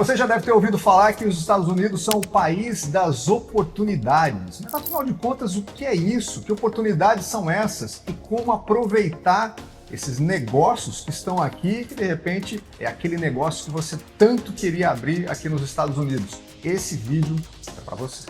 Você já deve ter ouvido falar que os Estados Unidos são o país das oportunidades. Mas, afinal de contas, o que é isso? Que oportunidades são essas? E como aproveitar esses negócios que estão aqui, que de repente é aquele negócio que você tanto queria abrir aqui nos Estados Unidos? Esse vídeo é para você.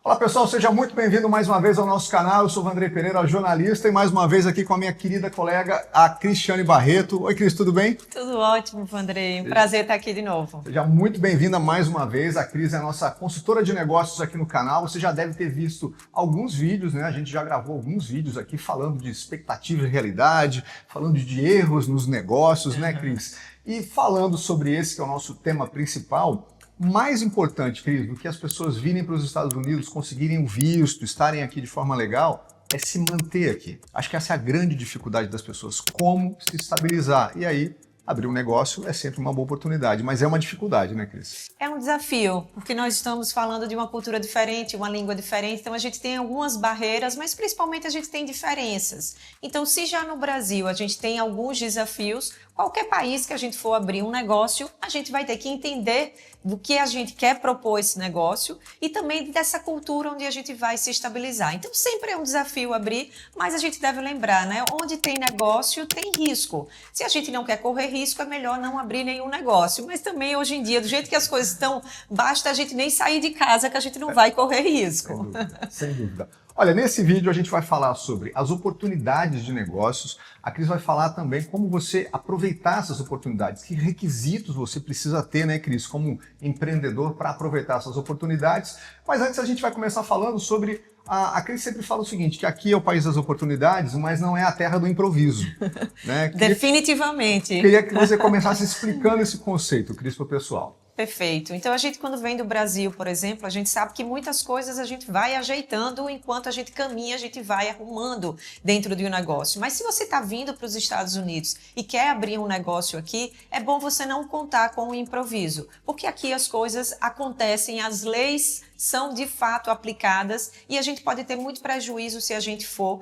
Olá pessoal, seja muito bem-vindo mais uma vez ao nosso canal. Eu sou o Vandrei Pereira, jornalista, e mais uma vez aqui com a minha querida colega, a Cristiane Barreto. Oi Cris, tudo bem? Tudo ótimo, Vandrei. Um prazer estar aqui de novo. Seja muito bem-vinda mais uma vez. A Cris é a nossa consultora de negócios aqui no canal. Você já deve ter visto alguns vídeos, né? A gente já gravou alguns vídeos aqui falando de expectativa e realidade, falando de erros nos negócios, né, Cris? E falando sobre esse que é o nosso tema principal. Mais importante, Cris, do que as pessoas virem para os Estados Unidos, conseguirem o visto, estarem aqui de forma legal, é se manter aqui. Acho que essa é a grande dificuldade das pessoas, como se estabilizar. E aí, abrir um negócio é sempre uma boa oportunidade, mas é uma dificuldade, né, Cris? É um desafio, porque nós estamos falando de uma cultura diferente, uma língua diferente, então a gente tem algumas barreiras, mas principalmente a gente tem diferenças. Então, se já no Brasil a gente tem alguns desafios, qualquer país que a gente for abrir um negócio, a gente vai ter que entender do que a gente quer propor esse negócio e também dessa cultura onde a gente vai se estabilizar. Então, sempre é um desafio abrir, mas a gente deve lembrar, né? Onde tem negócio, tem risco. Se a gente não quer correr risco, é melhor não abrir nenhum negócio. Mas também, hoje em dia, do jeito que as coisas estão, basta a gente nem sair de casa que a gente não vai correr risco. Sem dúvida, sem dúvida. Olha, nesse vídeo a gente vai falar sobre as oportunidades de negócios. A Cris vai falar também como você aproveitar essas oportunidades, que requisitos você precisa ter, né, Cris, como empreendedor para aproveitar essas oportunidades. Mas antes a gente vai começar falando sobre... A Cris sempre fala o seguinte, que aqui é o país das oportunidades, mas não é a terra do improviso. Né? Definitivamente. Queria que você começasse explicando esse conceito, Cris, para o pessoal. Perfeito. Então, a gente, quando vem do Brasil, por exemplo, a gente sabe que muitas coisas a gente vai ajeitando enquanto a gente caminha, a gente vai arrumando dentro de um negócio. Mas se você está vindo para os Estados Unidos e quer abrir um negócio aqui, é bom você não contar com o improviso, porque aqui as coisas acontecem, as leis são de fato aplicadas e a gente pode ter muito prejuízo se a gente for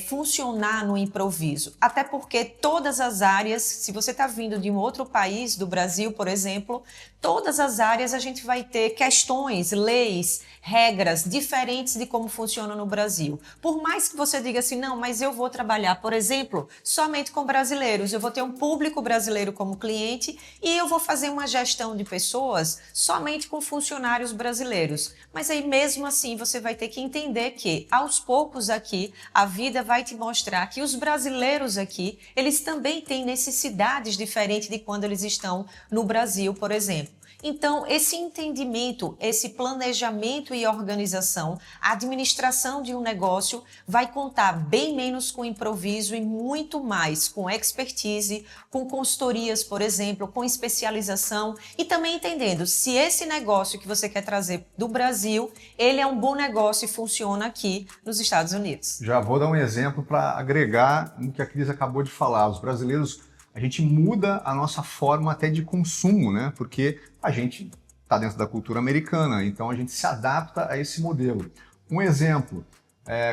funcionar no improviso. Até porque todas as áreas, se você está vindo de um outro país, do Brasil, por exemplo, todas as áreas a gente vai ter questões, leis, regras diferentes de como funciona no Brasil. Por mais que você diga assim, não, mas eu vou trabalhar, por exemplo, somente com brasileiros, eu vou ter um público brasileiro como cliente e eu vou fazer uma gestão de pessoas somente com funcionários brasileiros. Mas aí mesmo assim você vai ter que entender que aos poucos aqui a vida vai te mostrar que os brasileiros aqui, eles também têm necessidades diferentes de quando eles estão no Brasil, por exemplo. Então, esse entendimento, esse planejamento e organização, a administração de um negócio vai contar bem menos com improviso e muito mais com expertise, com consultorias, por exemplo, com especialização e também entendendo se esse negócio que você quer trazer do Brasil, ele é um bom negócio e funciona aqui nos Estados Unidos. Já vou dar um exemplo para agregar no que a Cris acabou de falar. Os brasileiros, a gente muda a nossa forma até de consumo, né? Porque a gente está dentro da cultura americana, então a gente se adapta a esse modelo. Um exemplo,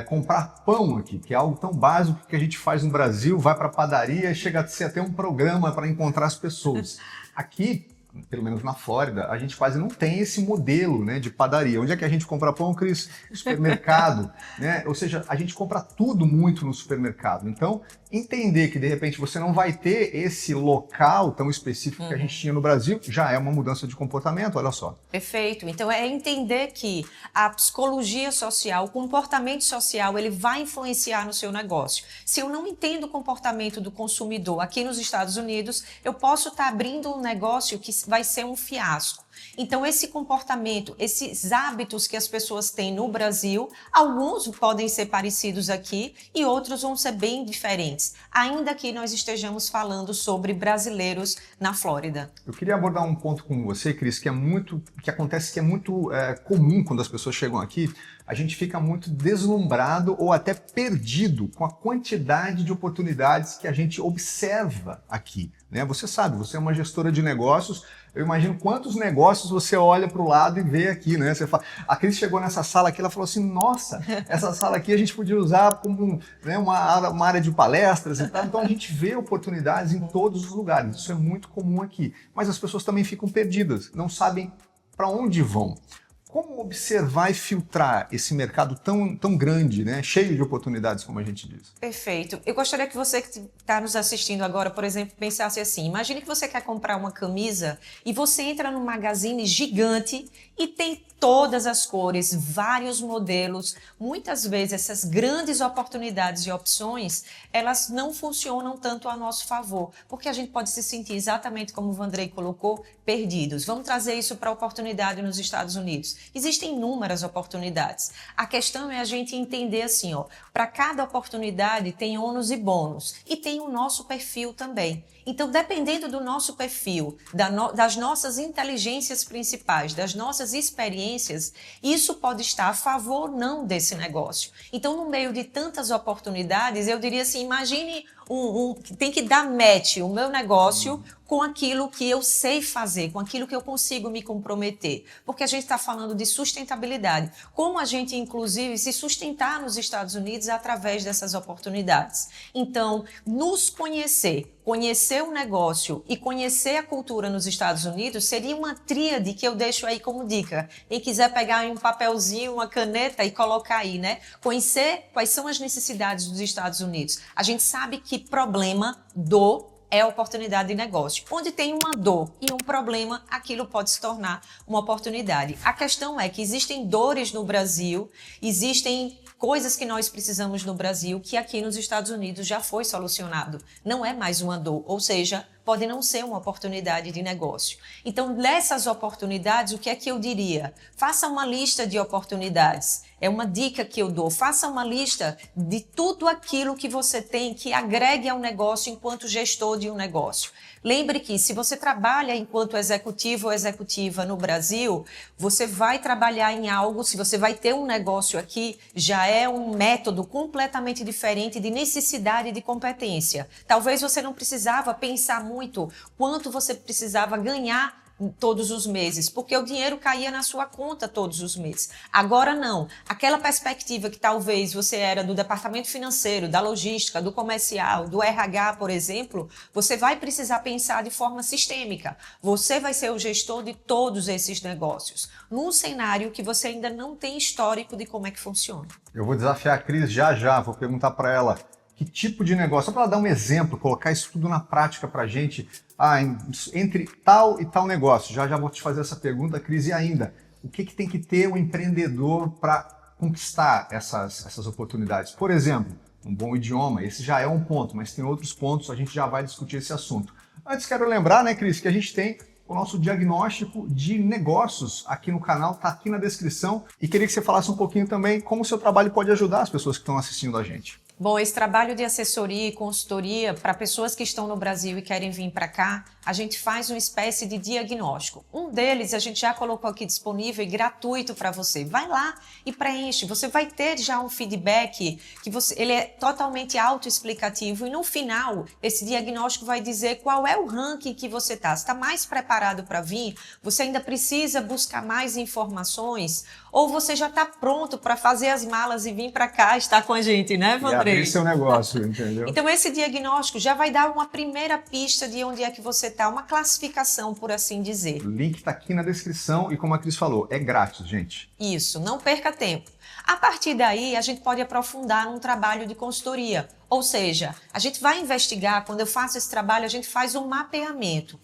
comprar pão aqui, que é algo tão básico que a gente faz no Brasil, vai para a padaria e chega a ser até um programa para encontrar as pessoas. Aqui, pelo menos na Flórida, a gente quase não tem esse modelo, né, de padaria. Onde é que a gente compra pão, Cris? No supermercado, né? Ou seja, a gente compra tudo muito no supermercado. Então, entender que de repente você não vai ter esse local tão específico que a gente tinha no Brasil, já é uma mudança de comportamento, olha só. Perfeito. Então é entender que a psicologia social, o comportamento social, ele vai influenciar no seu negócio. Se eu não entendo o comportamento do consumidor aqui nos Estados Unidos, eu posso estar abrindo um negócio que vai ser um fiasco. Então, esse comportamento, esses hábitos que as pessoas têm no Brasil, alguns podem ser parecidos aqui e outros vão ser bem diferentes, ainda que nós estejamos falando sobre brasileiros na Flórida. Eu queria abordar um ponto com você, Cris, que acontece que é muito comum quando as pessoas chegam aqui. A gente fica muito deslumbrado ou até perdido com a quantidade de oportunidades que a gente observa aqui, né? Você sabe, você é uma gestora de negócios, eu imagino quantos negócios negócios, você olha para o lado e vê aqui, né? Você fala, a Cris chegou nessa sala aqui, ela falou assim, nossa, essa sala aqui a gente podia usar como, né, uma área de palestras e tal. Então a gente vê oportunidades em todos os lugares. Isso é muito comum aqui. Mas as pessoas também ficam perdidas, não sabem para onde vão. Como observar e filtrar esse mercado tão grande, né? Cheio de oportunidades, como a gente diz? Perfeito. Eu gostaria que você que está nos assistindo agora, por exemplo, pensasse assim. Imagine que você quer comprar uma camisa e você entra num magazine gigante e tem todas as cores, vários modelos. Muitas vezes essas grandes oportunidades e opções, elas não funcionam tanto a nosso favor, porque a gente pode se sentir exatamente como o Vandrey colocou, perdidos. Vamos trazer isso para a oportunidade nos Estados Unidos. Existem inúmeras oportunidades. A questão é a gente entender assim, ó, para cada oportunidade tem ônus e bônus e tem o nosso perfil também. Então, dependendo do nosso perfil, das nossas inteligências principais, das nossas experiências, isso pode estar a favor ou não desse negócio. Então, no meio de tantas oportunidades, eu diria assim, imagine tem que dar match o meu negócio com aquilo que eu sei fazer, com aquilo que eu consigo me comprometer. Porque a gente está falando de sustentabilidade. Como a gente, inclusive, se sustentar nos Estados Unidos através dessas oportunidades. Então, nos conhecer o negócio e conhecer a cultura nos Estados Unidos seria uma tríade que eu deixo aí como dica. Quem quiser pegar um papelzinho, uma caneta e colocar aí, né? Conhecer quais são as necessidades dos Estados Unidos. A gente sabe que problema, dor, é oportunidade de negócio. Onde tem uma dor e um problema, aquilo pode se tornar uma oportunidade. A questão é que existem dores no Brasil, existem coisas que nós precisamos no Brasil que aqui nos Estados Unidos já foi solucionado. Não é mais uma dor, ou seja, pode não ser uma oportunidade de negócio. Então, nessas oportunidades, o que é que eu diria? Faça uma lista de oportunidades. É uma dica que eu dou. Faça uma lista de tudo aquilo que você tem que agregue ao negócio enquanto gestor de um negócio. Lembre que se você trabalha enquanto executivo ou executiva no Brasil, você vai trabalhar em algo, se você vai ter um negócio aqui, já é um método completamente diferente de necessidade e de competência. Talvez você não precisava pensar muito quanto você precisava ganhar todos os meses, porque o dinheiro caía na sua conta todos os meses. Agora não. Aquela perspectiva que talvez você era do departamento financeiro, da logística, do comercial, do RH, por exemplo, você vai precisar pensar de forma sistêmica. Você vai ser o gestor de todos esses negócios, num cenário que você ainda não tem histórico de como é que funciona. Eu vou desafiar a Cris já, vou perguntar para ela que tipo de negócio, só para ela dar um exemplo, colocar isso tudo na prática para a gente, entre tal e tal negócio. Já vou te fazer essa pergunta, Cris, e ainda, o que tem que ter um empreendedor para conquistar essas oportunidades? Por exemplo, um bom idioma, esse já é um ponto, mas tem outros pontos, a gente já vai discutir esse assunto. Antes, quero lembrar, né, Cris, que a gente tem o nosso diagnóstico de negócios aqui no canal, está aqui na descrição, e queria que você falasse um pouquinho também como o seu trabalho pode ajudar as pessoas que estão assistindo a gente. Bom, esse trabalho de assessoria e consultoria para pessoas que estão no Brasil e querem vir para cá, a gente faz uma espécie de diagnóstico. Um deles a gente já colocou aqui disponível e gratuito para você. Vai lá e preenche. Você vai ter já um feedback que ele é totalmente autoexplicativo e no final esse diagnóstico vai dizer qual é o ranking que você está. Você está mais preparado para vir? Você ainda precisa buscar mais informações? Ou você já está pronto para fazer as malas e vir para cá estar com a gente, né, Vandrey? E abrir seu negócio, entendeu? Então, esse diagnóstico já vai dar uma primeira pista de onde é que você está, uma classificação, por assim dizer. O link está aqui na descrição e, como a Cris falou, é grátis, gente. Isso, não perca tempo. A partir daí, a gente pode aprofundar num trabalho de consultoria. Ou seja, a gente vai investigar, quando eu faço esse trabalho, a gente faz um mapeamento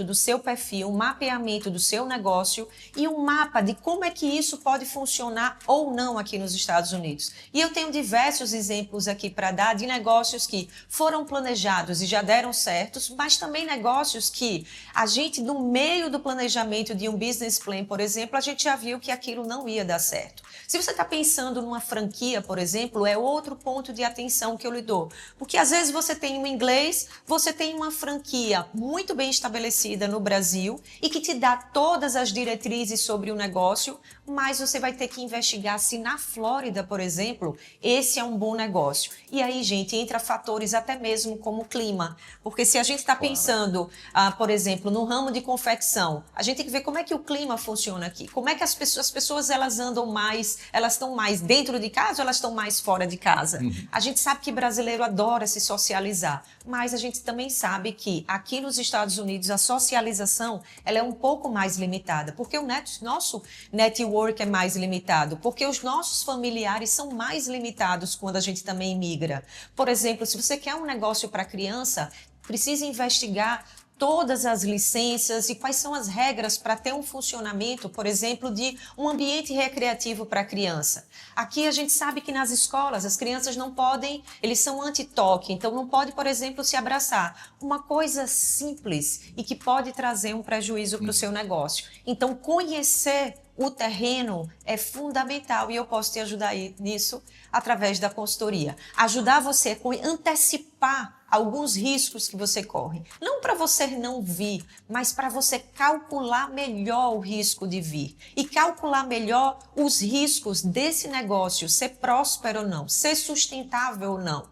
do seu perfil, um mapeamento do seu negócio e um mapa de como é que isso pode funcionar ou não aqui nos Estados Unidos. E eu tenho diversos exemplos aqui para dar de negócios que foram planejados e já deram certos, mas também negócios que a gente, no meio do planejamento de um business plan, por exemplo, a gente já viu que aquilo não ia dar certo. Se você está pensando numa franquia, por exemplo, é outro ponto de atenção atenção que eu lhe dou. Porque às vezes você tem um inglês, você tem uma franquia muito bem estabelecida no Brasil e que te dá todas as diretrizes sobre o negócio, mas você vai ter que investigar se na Flórida, por exemplo, esse é um bom negócio. E aí, gente, entra fatores até mesmo como o clima. Porque se a gente está pensando, por exemplo, no ramo de confecção, a gente tem que ver como é que o clima funciona aqui. Como é que as pessoas elas andam mais, elas estão mais dentro de casa ou elas estão mais fora de casa? A gente sabe que brasileiro adora se socializar, mas a gente também sabe que aqui nos Estados Unidos a socialização ela é um pouco mais limitada, porque o nosso network é mais limitado, porque os nossos familiares são mais limitados quando a gente também imigra. Por exemplo, se você quer um negócio para criança, precisa investigar todas as licenças e quais são as regras para ter um funcionamento, por exemplo, de um ambiente recreativo para a criança. Aqui a gente sabe que nas escolas as crianças não podem, eles são anti-toque, então não pode, por exemplo, se abraçar. Uma coisa simples e que pode trazer um prejuízo para o seu negócio. Então, conhecer o terreno é fundamental e eu posso te ajudar nisso através da consultoria. Ajudar você a antecipar alguns riscos que você corre. Não para você não vir, mas para você calcular melhor o risco de vir. E calcular melhor os riscos desse negócio ser próspero ou não, ser sustentável ou não.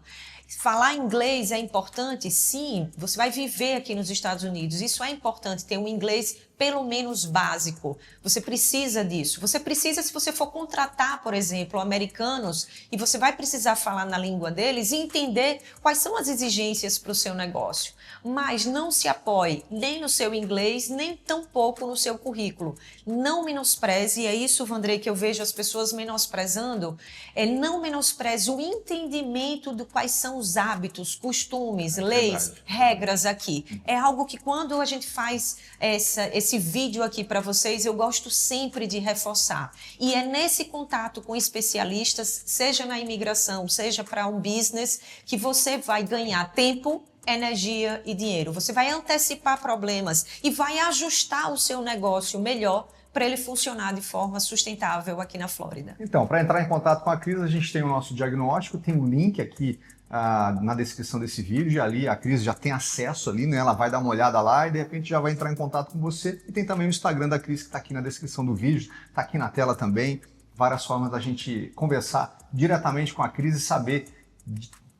Falar inglês é importante? Sim, você vai viver aqui nos Estados Unidos. Isso é importante, ter um inglês pelo menos básico. Você precisa disso. Você precisa, se você for contratar, por exemplo, americanos, e você vai precisar falar na língua deles e entender quais são as exigências para o seu negócio. Mas não se apoie nem no seu inglês, nem tampouco no seu currículo. Não menospreze, e é isso, Vandrei, que eu vejo as pessoas menosprezando, não menospreze o entendimento de quais são os hábitos, costumes, leis, regras aqui. É algo que quando a gente faz esse vídeo aqui para vocês, eu gosto sempre de reforçar. E é nesse contato com especialistas, seja na imigração, seja para um business, que você vai ganhar tempo, energia e dinheiro. Você vai antecipar problemas e vai ajustar o seu negócio melhor para ele funcionar de forma sustentável aqui na Flórida. Então, para entrar em contato com a Cris, a gente tem o nosso diagnóstico, tem um link aqui na descrição desse vídeo, e ali a Cris já tem acesso ali, né? Ela vai dar uma olhada lá e de repente já vai entrar em contato com você. E tem também o Instagram da Cris que está aqui na descrição do vídeo, está aqui na tela também. Várias formas da gente conversar diretamente com a Cris e saber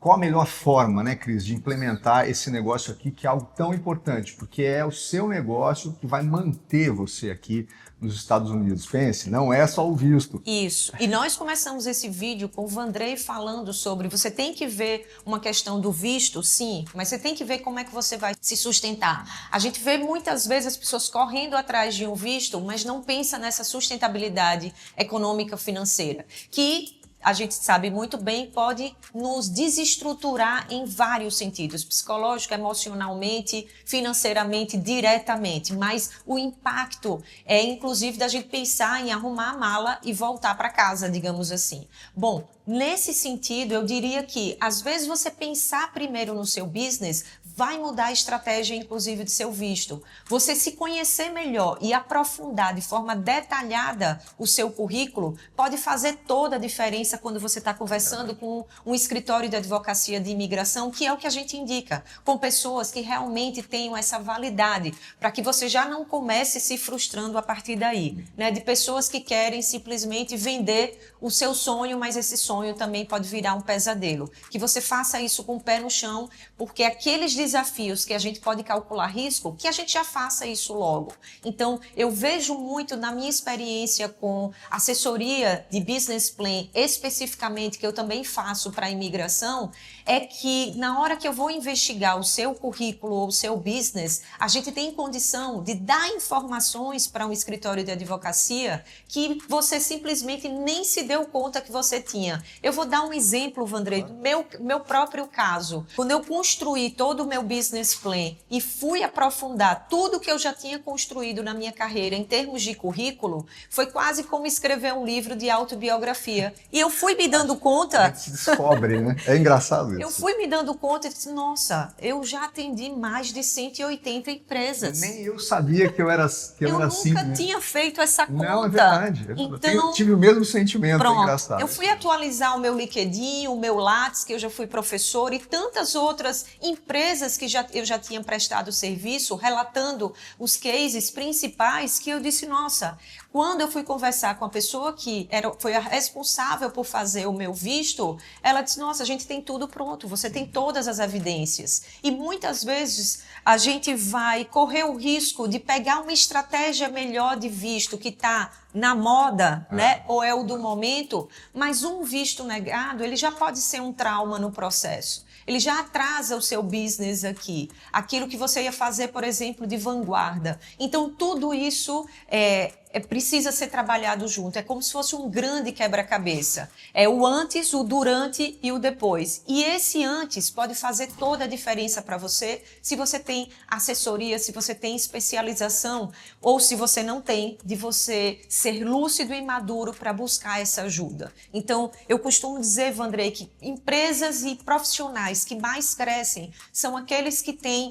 qual a melhor forma, né, Cris, de implementar esse negócio aqui, que é algo tão importante, porque é o seu negócio que vai manter você aqui nos Estados Unidos. Pense, não é só o visto. Isso. E nós começamos esse vídeo com o Vandrei falando sobre você tem que ver uma questão do visto, sim, mas você tem que ver como é que você vai se sustentar. A gente vê muitas vezes as pessoas correndo atrás de um visto, mas não pensa nessa sustentabilidade econômica financeira, que a gente sabe muito bem, pode nos desestruturar em vários sentidos, psicológico, emocionalmente, financeiramente, diretamente, mas o impacto é inclusive da gente pensar em arrumar a mala e voltar para casa, digamos assim. Bom, nesse sentido, eu diria que às vezes você pensar primeiro no seu business vai mudar a estratégia, inclusive, do seu visto. Você se conhecer melhor e aprofundar de forma detalhada o seu currículo pode fazer toda a diferença quando você está conversando com um escritório de advocacia de imigração, que é o que a gente indica, com pessoas que realmente tenham essa validade, para que você já não comece se frustrando a partir daí, né? De pessoas que querem simplesmente vender o seu sonho, mas esse sonho também pode virar um pesadelo. Que você faça isso com o pé no chão, porque aqueles desafios que a gente pode calcular risco, que a gente já faça isso logo. Então, eu vejo muito na minha experiência com assessoria de business plan, especificamente, que eu também faço para a imigração, é que na hora que eu vou investigar o seu currículo ou o seu business, a gente tem condição de dar informações para um escritório de advocacia que você simplesmente nem se deu conta que você tinha. Eu vou dar um exemplo, Vandrei, do meu próprio caso. Quando eu construí todo o meu business plan e fui aprofundar tudo que eu já tinha construído na minha carreira em termos de currículo, foi quase como escrever um livro de autobiografia. E eu fui me dando conta... A gente se descobre, né? É engraçado isso. Eu fui me dando conta e disse, nossa, eu já atendi mais de 180 empresas. Nem eu sabia que eu era assim. Eu nunca né? tinha feito essa conta. Não, é verdade. Então, tive o mesmo sentimento, pronto, é engraçado. eu fui atualizar o meu LinkedIn, o meu Lattes, que eu já fui professora, e tantas outras empresas que eu já tinha prestado serviço, relatando os cases principais, que eu disse, nossa, quando eu fui conversar com a pessoa que foi a responsável por fazer o meu visto, ela disse, nossa, a gente tem tudo pronto, você tem todas as evidências. E muitas vezes a gente vai correr o risco de pegar uma estratégia melhor de visto que está na moda, né? Ou é o do momento, mas um visto negado, ele já pode ser um trauma no processo. Ele já atrasa o seu business aqui. Aquilo que você ia fazer, por exemplo, de vanguarda. Então, tudo isso precisa ser trabalhado junto. É como se fosse um grande quebra-cabeça. É o antes, o durante e o depois. E esse antes pode fazer toda a diferença para você se você tem assessoria, se você tem especialização ou se você não tem, de você ser lúcido e maduro para buscar essa ajuda. Então, eu costumo dizer, Vandrey, que empresas e profissionais que mais crescem são aqueles que têm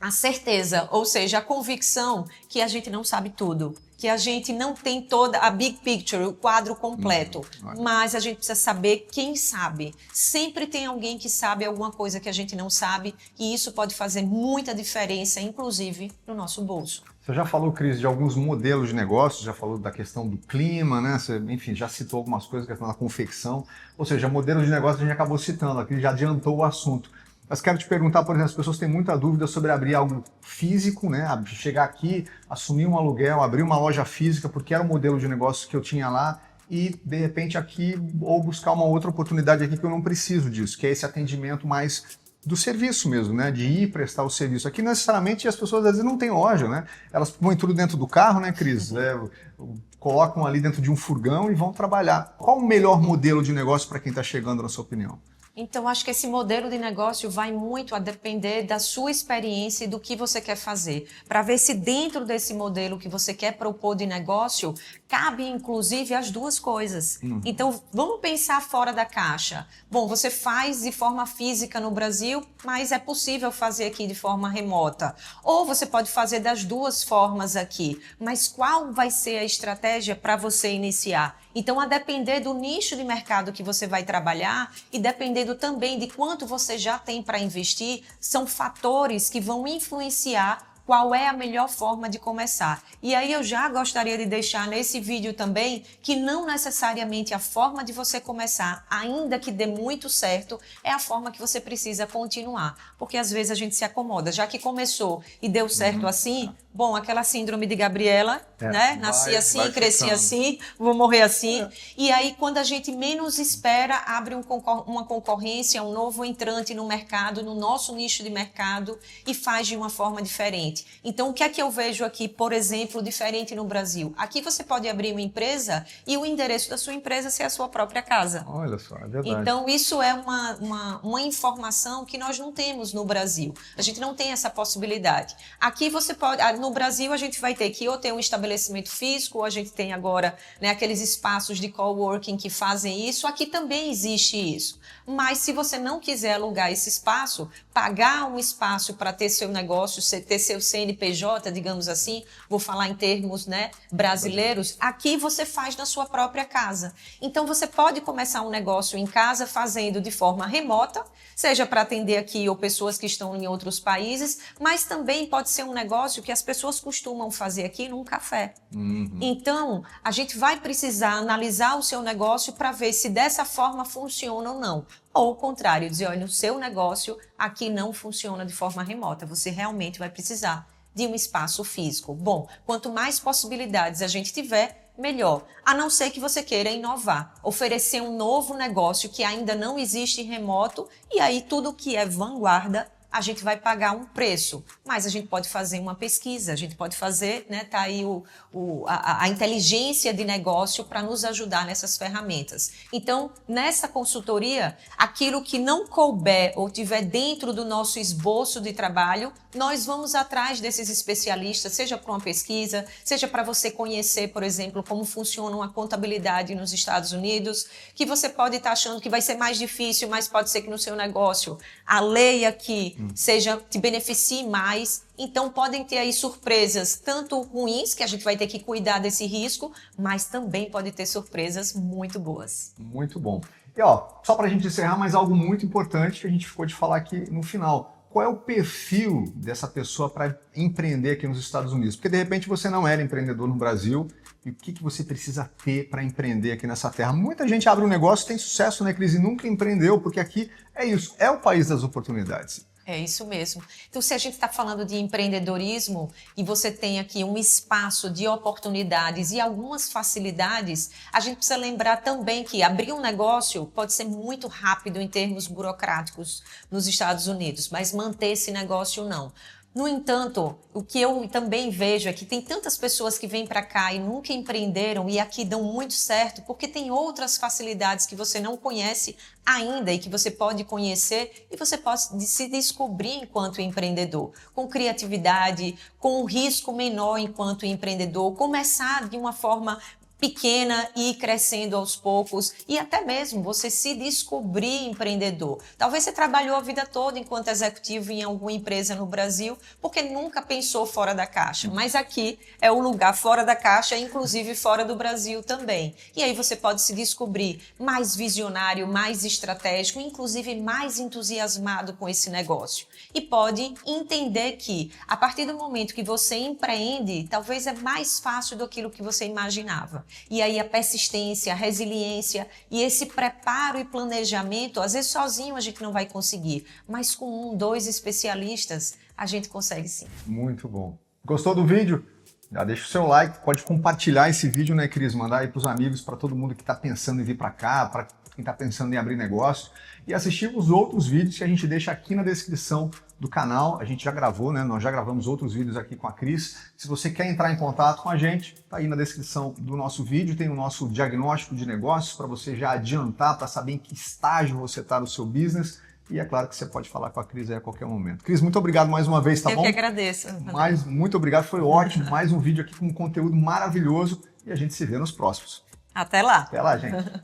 a certeza, ou seja, a convicção que a gente não sabe tudo, que a gente não tem toda a big picture, o quadro completo, mas a gente precisa saber quem sabe. Sempre tem alguém que sabe alguma coisa que a gente não sabe e isso pode fazer muita diferença, inclusive no nosso bolso. Você já falou, Cris, de alguns modelos de negócios, já falou da questão do clima, né? Você, enfim, já citou algumas coisas, a questão da confecção, ou seja, modelos de negócio a gente acabou citando, aqui já adiantou o assunto. Mas quero te perguntar, por exemplo, as pessoas têm muita dúvida sobre abrir algo físico, né? Chegar aqui, assumir um aluguel, abrir uma loja física, porque era o modelo de negócio que eu tinha lá, e de repente aqui, ou buscar uma outra oportunidade aqui que eu não preciso disso, que é esse atendimento mais do serviço mesmo, né? De ir prestar o serviço. Aqui, necessariamente, as pessoas às vezes não têm loja, né? Elas põem tudo dentro do carro, né, Cris? Colocam ali dentro de um furgão e vão trabalhar. Qual o melhor modelo de negócio para quem está chegando, na sua opinião? Então, acho que esse modelo de negócio vai muito a depender da sua experiência e do que você quer fazer. Para ver se dentro desse modelo que você quer propor de negócio, cabe inclusive as duas coisas. Então, vamos pensar fora da caixa. Bom, você faz de forma física no Brasil, mas é possível fazer aqui de forma remota. Ou você pode fazer das duas formas aqui. Mas qual vai ser a estratégia para você iniciar? Então, a depender do nicho de mercado que você vai trabalhar e dependendo também de quanto você já tem para investir, são fatores que vão influenciar qual é a melhor forma de começar. E aí eu já gostaria de deixar nesse vídeo também que não necessariamente a forma de você começar, ainda que dê muito certo, é a forma que você precisa continuar. Porque às vezes a gente se acomoda. Já que começou e deu certo assim, bom, aquela síndrome de Gabriela, né? Nasci assim, cresci assim, vou morrer assim. E aí quando a gente menos espera, abre uma concorrência, um novo entrante no mercado, no nosso nicho de mercado e faz de uma forma diferente. Então, o que é que eu vejo aqui, por exemplo, diferente no Brasil? Aqui você pode abrir uma empresa e o endereço da sua empresa ser a sua própria casa. Olha só, é verdade. Então, isso é uma informação que nós não temos no Brasil. A gente não tem essa possibilidade. Aqui você pode... No Brasil, a gente vai ter que ou ter um estabelecimento físico, ou a gente tem agora, né, aqueles espaços de coworking que fazem isso. Aqui também existe isso. Mas se você não quiser alugar esse espaço, pagar um espaço para ter seu negócio, ter seu CNPJ, digamos assim, vou falar em termos, né, brasileiros, aqui você faz na sua própria casa. Então você pode começar um negócio em casa fazendo de forma remota, seja para atender aqui ou pessoas que estão em outros países, mas também pode ser um negócio que as pessoas costumam fazer aqui num café. Então, a gente vai precisar analisar o seu negócio para ver se dessa forma funciona ou não. Ou o contrário, dizer, olha, o seu negócio aqui não funciona de forma remota, você realmente vai precisar de um espaço físico. Bom, quanto mais possibilidades a gente tiver, melhor. A não ser que você queira inovar, oferecer um novo negócio que ainda não existe remoto, e aí tudo que é vanguarda a gente vai pagar um preço, mas a gente pode fazer uma pesquisa, a gente pode fazer, né, tá aí a inteligência de negócio para nos ajudar nessas ferramentas. Então, nessa consultoria, aquilo que não couber ou tiver dentro do nosso esboço de trabalho, nós vamos atrás desses especialistas, seja para uma pesquisa, seja para você conhecer, por exemplo, como funciona uma contabilidade nos Estados Unidos, que você pode estar achando que vai ser mais difícil, mas pode ser que no seu negócio a lei aqui te beneficie mais. Então podem ter aí surpresas tanto ruins, que a gente vai ter que cuidar desse risco, mas também pode ter surpresas muito boas. Muito bom. E só para a gente encerrar, mais algo muito importante que a gente ficou de falar aqui no final. Qual é o perfil dessa pessoa para empreender aqui nos Estados Unidos? Porque de repente você não era empreendedor no Brasil, e o que você precisa ter para empreender aqui nessa terra? Muita gente abre um negócio, tem sucesso, né, Cris? E nunca empreendeu, porque aqui é isso, é o país das oportunidades. É isso mesmo. Então, se a gente está falando de empreendedorismo e você tem aqui um espaço de oportunidades e algumas facilidades, a gente precisa lembrar também que abrir um negócio pode ser muito rápido em termos burocráticos nos Estados Unidos, mas manter esse negócio não. No entanto, o que eu também vejo é que tem tantas pessoas que vêm para cá e nunca empreenderam e aqui dão muito certo, porque tem outras facilidades que você não conhece ainda e que você pode conhecer e você pode se descobrir enquanto empreendedor, com criatividade, com um risco menor enquanto empreendedor, começar de uma forma pequena e ir crescendo aos poucos e até mesmo você se descobrir empreendedor. Talvez você trabalhou a vida toda enquanto executivo em alguma empresa no Brasil porque nunca pensou fora da caixa, mas aqui é o lugar fora da caixa, inclusive fora do Brasil também. E aí você pode se descobrir mais visionário, mais estratégico, inclusive mais entusiasmado com esse negócio. E pode entender que a partir do momento que você empreende, talvez é mais fácil do que você imaginava. E aí a persistência, a resiliência e esse preparo e planejamento, às vezes sozinho a gente não vai conseguir, mas com 1, 2 especialistas a gente consegue sim. Muito bom. Gostou do vídeo? Já deixa o seu like, pode compartilhar esse vídeo, né, Cris? Mandar aí para os amigos, para todo mundo que está pensando em vir para cá, para quem está pensando em abrir negócio e assistir os outros vídeos que a gente deixa aqui na descrição do canal. A gente já gravou, né? Nós já gravamos outros vídeos aqui com a Cris. Se você quer entrar em contato com a gente, tá aí na descrição do nosso vídeo, tem o nosso diagnóstico de negócios para você já adiantar, para saber em que estágio você está no seu business. E é claro que você pode falar com a Cris aí a qualquer momento. Cris, muito obrigado mais uma vez, tá bom? Eu que agradeço. Muito obrigado, foi ótimo. Mais um vídeo aqui com um conteúdo maravilhoso e a gente se vê nos próximos. Até lá. Até lá, gente.